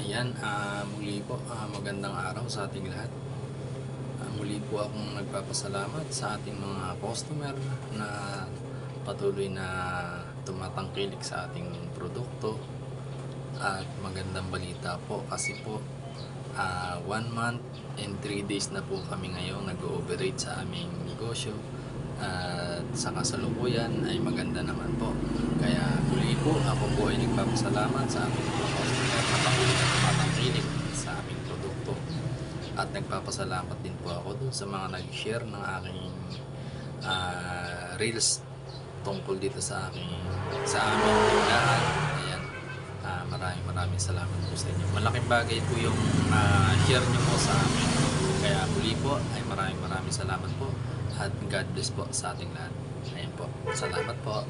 Ayan, muli po, magandang araw sa ating lahat. Muli po akong nagpapasalamat sa ating mga customer na patuloy na tumatangkilik sa ating produkto. At magandang balita po kasi po 1 month and 3 days na po kami ngayon nag-ooperate sa aming negosyo. At sa kasalukuyan ay maganda naman po. Kaya muli po ako po ay nagpapasalamat sa ating mga customer na patuloy na tumatangkilik sa aming produkto. At nagpapasalamat din po ako dun sa mga nag-share ng aking reels tungkol dito sa aming tindahan. Ayan, maraming salamat po sa inyo. Malaking bagay po yung share nyo po sa amin. Kaya muli po ay maraming salamat po at God bless po sa ating lahat. Ayan po, salamat po.